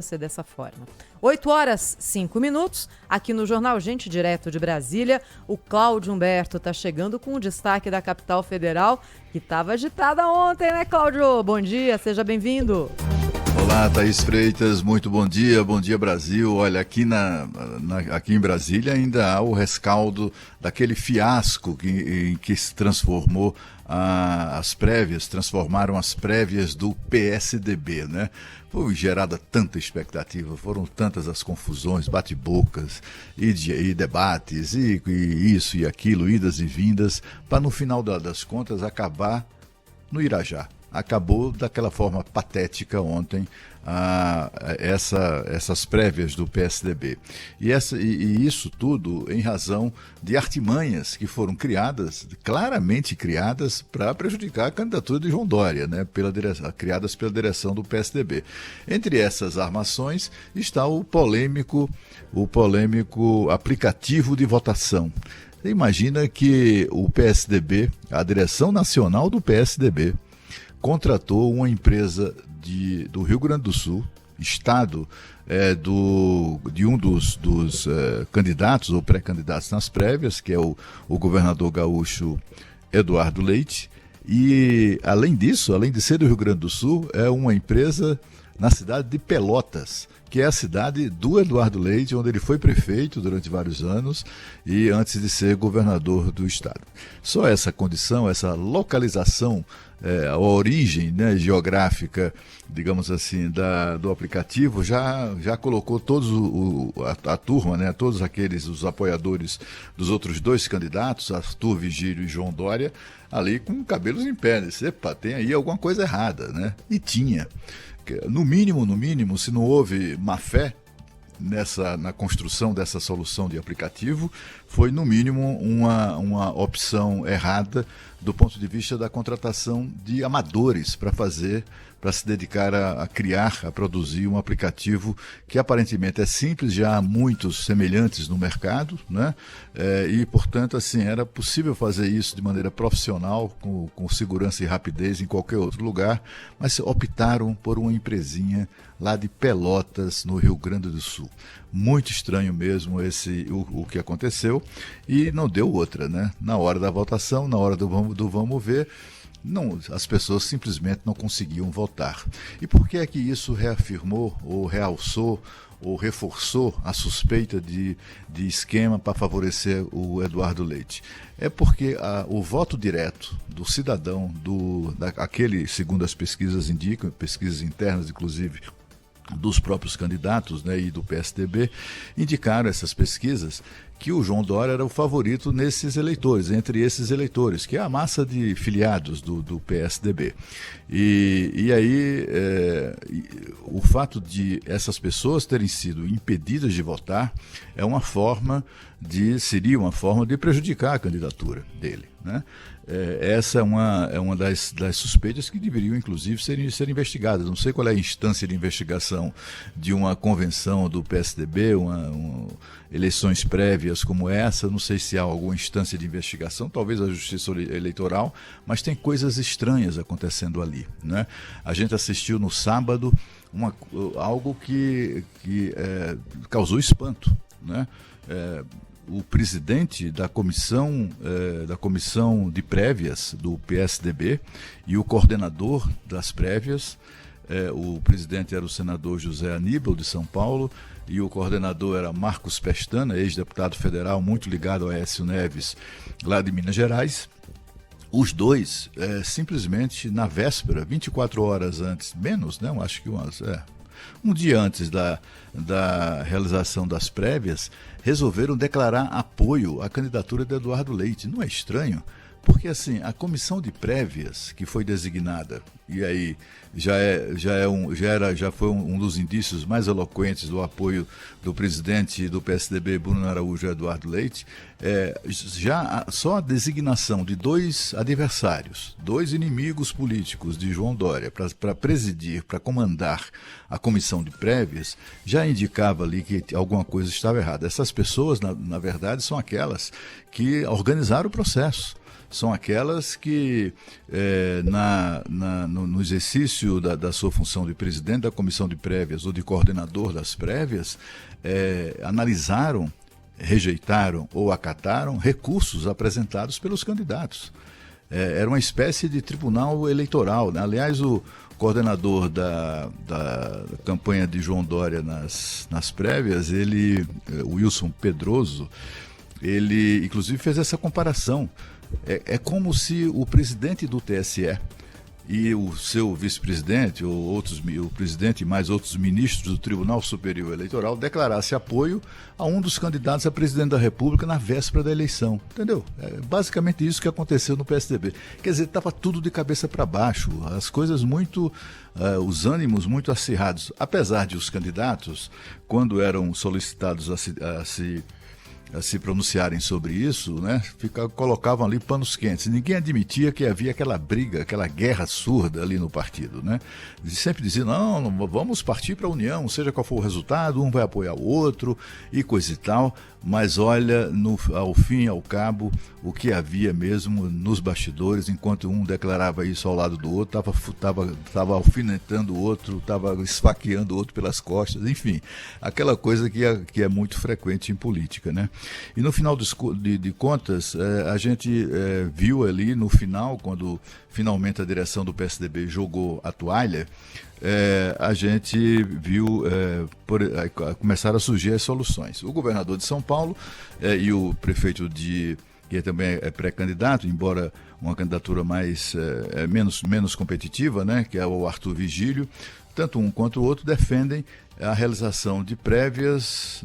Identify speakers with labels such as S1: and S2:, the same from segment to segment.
S1: Ser dessa forma. 8h05, aqui no Jornal Gente, direto de Brasília, o Cláudio Humberto está chegando com o destaque da capital federal, que estava agitada ontem, né, Cláudio? Bom dia, seja bem-vindo.
S2: Olá, Thaís Freitas, muito bom dia Brasil. Olha, aqui aqui em Brasília ainda há o rescaldo daquele fiasco em que se transformou transformaram as prévias do PSDB, né? Foi gerada tanta expectativa, foram tantas as confusões, bate-bocas e debates, e isso e aquilo, idas e vindas, para no final das contas acabar no Irajá. Acabou daquela forma patética ontem essas prévias do PSDB. E isso tudo em razão de artimanhas que foram claramente criadas para prejudicar a candidatura de João Dória, né, criadas pela direção do PSDB. Entre essas armações está o polêmico aplicativo de votação. Você imagina que o PSDB, a direção nacional do PSDB, contratou uma empresa do Rio Grande do Sul, estado de um dos candidatos ou pré-candidatos nas prévias, que é o governador gaúcho Eduardo Leite. E, além disso, além de ser do Rio Grande do Sul, é uma empresa na cidade de Pelotas, que é a cidade do Eduardo Leite, onde ele foi prefeito durante vários anos e antes de ser governador do estado. Só essa condição, essa localização, a origem, né, geográfica, digamos assim, do aplicativo já colocou a turma, né, todos os apoiadores dos outros dois candidatos, Arthur Vigílio e João Dória, ali com cabelos em pé. Epa, tem aí alguma coisa errada, né? E tinha. No mínimo, se não houve má fé na construção dessa solução de aplicativo, foi no mínimo uma opção errada do ponto de vista da contratação de amadores para se dedicar a criar, a produzir um aplicativo que aparentemente é simples, já há muitos semelhantes no mercado, né? E, portanto, assim, era possível fazer isso de maneira profissional, com segurança e rapidez em qualquer outro lugar, mas optaram por uma empresinha lá de Pelotas, no Rio Grande do Sul. Muito estranho mesmo o que aconteceu, e não deu outra, né? Na hora da votação, na hora do vamos ver, não, as pessoas simplesmente não conseguiam votar. E por que é que isso reafirmou, ou realçou, ou reforçou a suspeita de esquema para favorecer o Eduardo Leite? É porque o voto direto do cidadão, aquele, segundo as pesquisas indicam, pesquisas internas inclusive, dos próprios candidatos, né, e do PSDB, indicaram essas pesquisas que o João Dória era o favorito entre esses eleitores, que é a massa de filiados do PSDB. E aí, o fato de essas pessoas terem sido impedidas de votar seria uma forma de prejudicar a candidatura dele, né? Essa é uma das suspeitas que deveriam, inclusive, ser investigadas. Não sei qual é a instância de investigação de uma convenção do PSDB, eleições prévias como essa. Não sei se há alguma instância de investigação, talvez a Justiça Eleitoral, mas tem coisas estranhas acontecendo ali, né? A gente assistiu no sábado algo que causou espanto, né? O presidente da comissão de prévias do PSDB e o coordenador das prévias, o presidente era o senador José Aníbal, de São Paulo, e o coordenador era Marcos Pestana, ex-deputado federal, muito ligado ao Aécio Neves, lá de Minas Gerais. Os dois, simplesmente na véspera, 24 horas antes, menos, né? Acho que um dia antes da realização das prévias, resolveram declarar apoio à candidatura de Eduardo Leite. Não é estranho? Porque, assim, a comissão de prévias que foi designada, e aí já foi um dos indícios mais eloquentes do apoio do presidente do PSDB, Bruno Araújo, Eduardo Leite, só a designação de dois adversários, dois inimigos políticos de João Dória para presidir, para comandar a comissão de prévias, já indicava ali que alguma coisa estava errada. Essas pessoas, na verdade, são aquelas que organizaram o processo. são aquelas que, no exercício da sua função de presidente da comissão de prévias ou de coordenador das prévias, analisaram, rejeitaram ou acataram recursos apresentados pelos candidatos. Era uma espécie de tribunal eleitoral, né? Aliás, o coordenador da campanha de João Dória nas prévias, o Wilson Pedroso, ele inclusive fez essa comparação. É como se o presidente do TSE e o seu vice-presidente, o presidente e mais outros ministros do Tribunal Superior Eleitoral declarasse apoio a um dos candidatos a presidente da República na véspera da eleição. Entendeu? É basicamente isso que aconteceu no PSDB. Quer dizer, estava tudo de cabeça para baixo, as coisas os ânimos muito acirrados. Apesar de os candidatos, quando eram solicitados a se pronunciarem sobre isso, né, colocavam ali panos quentes. Ninguém admitia que havia aquela briga, aquela guerra surda ali no partido, né? Sempre diziam, não, vamos partir para a união, seja qual for o resultado, um vai apoiar o outro e coisa e tal. Mas olha, ao fim e ao cabo, o que havia mesmo nos bastidores, enquanto um declarava isso ao lado do outro, estava alfinetando o outro, estava esfaqueando o outro pelas costas, enfim, aquela coisa que é muito frequente em política, né? E no final de contas, a gente viu ali no final, quando finalmente a direção do PSDB jogou a toalha, a gente viu começaram a surgir as soluções. O governador de São Paulo e o prefeito que também é pré-candidato, embora uma candidatura menos competitiva, né, que é o Arthur Vigílio, tanto um quanto o outro defendem a realização de prévias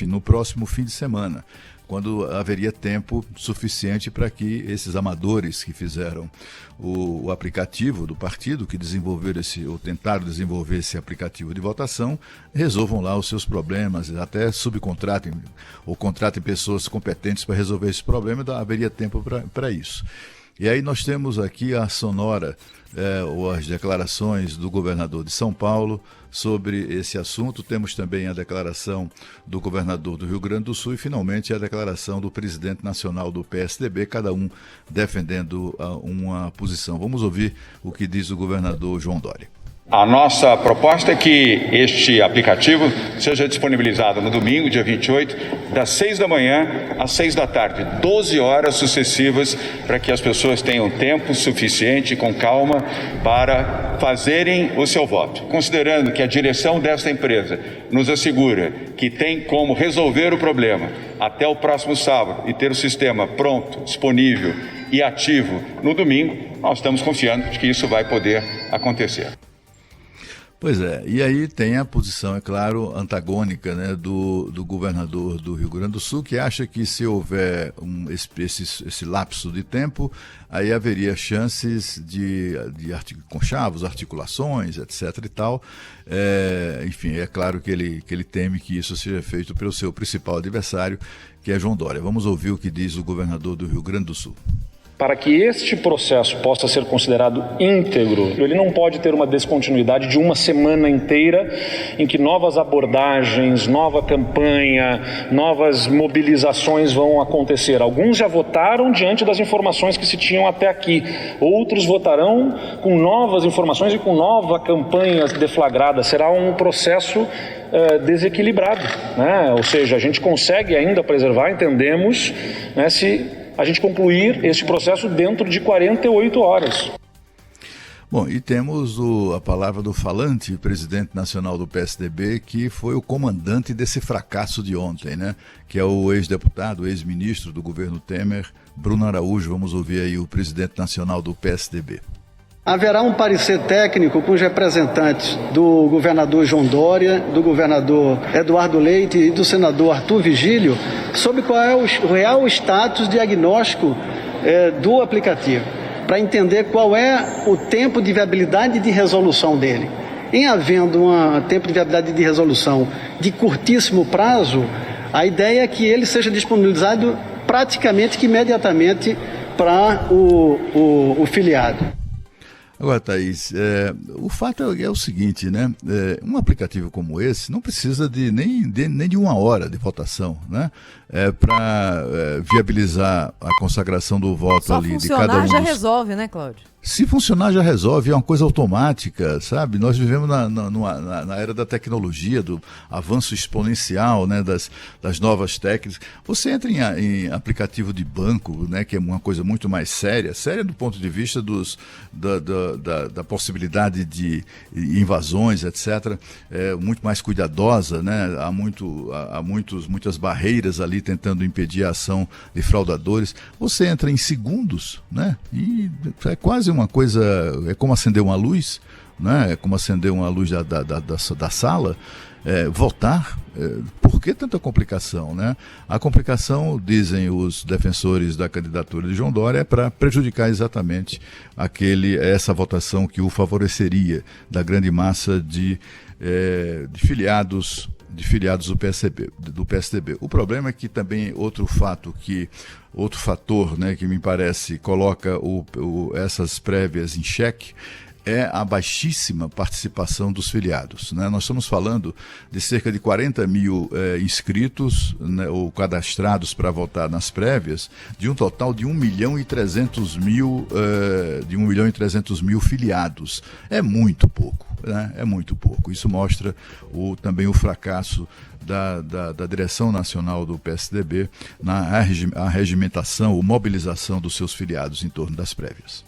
S2: no próximo fim de semana, quando haveria tempo suficiente para que esses amadores que fizeram o aplicativo do partido, que desenvolveram ou tentaram desenvolver esse aplicativo de votação, resolvam lá os seus problemas, até subcontratem ou contratem pessoas competentes para resolver esse problema, então haveria tempo para isso. E aí nós temos aqui a sonora, ou as declarações do governador de São Paulo sobre esse assunto. Temos também a declaração do governador do Rio Grande do Sul e, finalmente, a declaração do presidente nacional do PSDB, cada um defendendo uma posição. Vamos ouvir o que diz o governador João Dória.
S3: A nossa proposta é que este aplicativo seja disponibilizado no domingo, dia 28, das 6 da manhã às 6 da tarde, 12 horas sucessivas, para que as pessoas tenham tempo suficiente, com calma, para fazerem o seu voto. Considerando que a direção desta empresa nos assegura que tem como resolver o problema até o próximo sábado e ter o sistema pronto, disponível e ativo no domingo, nós estamos confiando de que isso vai poder acontecer.
S2: Pois é, e aí tem a posição, é claro, antagônica, né, do governador do Rio Grande do Sul, que acha que se houver esse lapso de tempo, aí haveria chances de conchavos, articulações, etc. e tal. Enfim, é claro que ele teme que isso seja feito pelo seu principal adversário, que é João Dória. Vamos ouvir o que diz o governador do Rio Grande do Sul.
S4: Para que este processo possa ser considerado íntegro, ele não pode ter uma descontinuidade de uma semana inteira em que novas abordagens, nova campanha, novas mobilizações vão acontecer. Alguns já votaram diante das informações que se tinham até aqui. Outros votarão com novas informações e com nova campanha deflagrada. Será um processo desequilibrado, né? Ou seja, a gente consegue ainda preservar, entendemos, né, se a gente concluir este processo dentro de 48 horas.
S2: Bom, e temos a palavra do falante, presidente nacional do PSDB, que foi o comandante desse fracasso de ontem, né? Que é o ex-deputado, ex-ministro do governo Temer, Bruno Araújo. Vamos ouvir aí o presidente nacional do PSDB.
S5: Haverá um parecer técnico com os representantes do governador João Dória, do governador Eduardo Leite e do senador Arthur Vigílio sobre qual é o real status diagnóstico do aplicativo, para entender qual é o tempo de viabilidade de resolução dele. Em havendo um tempo de viabilidade de resolução de curtíssimo prazo, a ideia é que ele seja disponibilizado praticamente que imediatamente para o filiado.
S2: Agora, Thaís, o fato é o seguinte, né? Um aplicativo como esse não precisa nem de 1 hora de votação, né? Para viabilizar a consagração do voto
S1: Só
S2: ali de cada um
S1: funcionar já resolve, né, Cláudio?
S2: Se funcionar já resolve, é uma coisa automática, sabe? Nós vivemos na era da tecnologia, do avanço exponencial, né? das novas técnicas. Você entra em aplicativo de banco, né? Que é uma coisa muito mais séria do ponto de vista da possibilidade de invasões, etc., muito mais cuidadosa, né? Há muitas barreiras ali tentando impedir a ação de fraudadores. Você entra em segundos, né? E é quase uma coisa, é como acender uma luz, né? É como acender uma luz da sala. Votar, por que tanta complicação, né? A complicação, dizem os defensores da candidatura de João Dória, é para prejudicar exatamente essa votação que o favoreceria da grande massa de filiados do PSDB. O problema é que também outro fator, né, que me parece coloca essas prévias em xeque é a baixíssima participação dos filiados, né? Nós estamos falando de cerca de 40 mil inscritos, né, ou cadastrados para votar nas prévias, de um total de 1.300.000 filiados. É muito pouco, né? É muito pouco. Isso mostra também o fracasso da direção nacional do PSDB na regimentação ou mobilização dos seus filiados em torno das prévias.